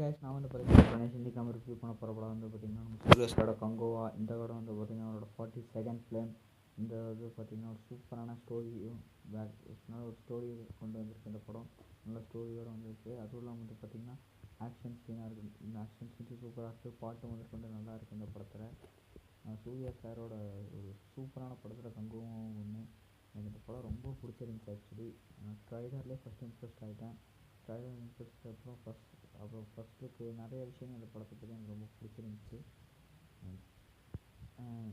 Guys நான் வந்து பார்த்தீங்கன்னா சிந்திக்காமல் ரிவ்யூ பண்ண போகிற படம் வந்து பார்த்திங்கன்னா நம்ம சூரியஸோட கங்குவா. இந்த படம் வந்து பார்த்திங்கன்னா அவரோட 42nd ஃபிலிம். இந்த இது பார்த்திங்கன்னா ஒரு சூப்பரான ஸ்டோரியும் ஒரு ஸ்டோரி கொண்டு வந்திருக்கு. இந்த படம் நல்ல ஸ்டோரியோடு வந்துருக்கு. அதுவும் இல்லாமல் வந்து பார்த்திங்கன்னா ஆக்ஷன் சீனாக இருக்குது. இந்த ஆக்ஷன் சீன்ஸும் சூப்பராக இருக்குது. பாட்டு முதல் கொண்டு நல்லா இருக்குது இந்த படத்தில். சூர்யா சாரோட ஒரு சூப்பரான படத்தில் கங்குவும் ஒன்று. எனக்கு இந்த படம் ரொம்ப பிடிச்சிருந்துச்சி. ஆக்சுவலி ட்ரைலர்லேயே ஃபஸ்ட் இம்ப்ரெஸ்ட் ஆகிட்டேன். ட்ரைலர் இம்ப்ரெஸ்ட் அப்புறம் ஃபஸ்ட்டுக்கு நிறைய விஷயங்கள் இந்த படத்தை பற்றி எனக்கு ரொம்ப பிடிச்சிருந்துச்சி.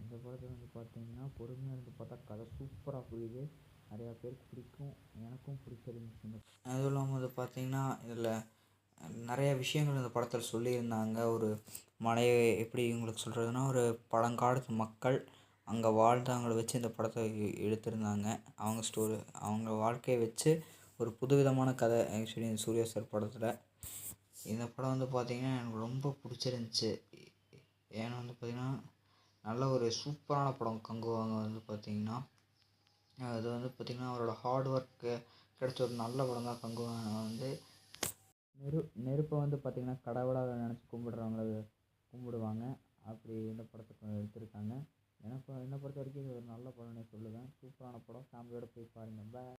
இந்த படத்தில் வந்து பார்த்திங்கன்னா பொறுமையாக இருந்து பார்த்தா கதை சூப்பராக புரியுது. நிறையா பேருக்கு பிடிக்கும், எனக்கும் பிடிச்சிருந்துச்சி. அதுவும் இல்லாமல் வந்து பார்த்திங்கன்னா இதில் நிறைய விஷயங்கள் இந்த படத்தில் சொல்லியிருந்தாங்க. ஒரு மலையை எப்படி உங்களுக்கு சொல்கிறதுனா, ஒரு பழங்காலத்து மக்கள் அங்கே வாழ்ந்தவங்களை வச்சு இந்த படத்தை எடுத்திருந்தாங்க. அவங்க வாழ்க்கையை வச்சு ஒரு புதுவிதமான கதை ஆக்சுவலி இந்த சூர்யா சார் படத்தில். இந்த படம் வந்து பார்த்திங்கன்னா எனக்கு ரொம்ப பிடிச்சிருந்துச்சி. ஏன்னா வந்து பார்த்திங்கன்னா நல்ல ஒரு சூப்பரான படம் கங்குவாங்க வந்து பார்த்திங்கன்னா. அது வந்து பார்த்திங்கன்னா அவரோட ஹார்ட் ஒர்க்கு கிடைச்ச ஒரு நல்ல படம் தான் கங்குவாங்க. வந்து நெருப்பை வந்து பார்த்திங்கன்னா கடவுளாக நினச்சி கும்பிடுவாங்க. அப்படி இந்த படத்தை எடுத்திருக்காங்க. எனக்கு என்னை பொறுத்த வரைக்கும் இது ஒரு நல்ல படம்னே சொல்லுவேன். சூப்பரான படம், ஃபேமிலியோடு போய் பாருங்கள்.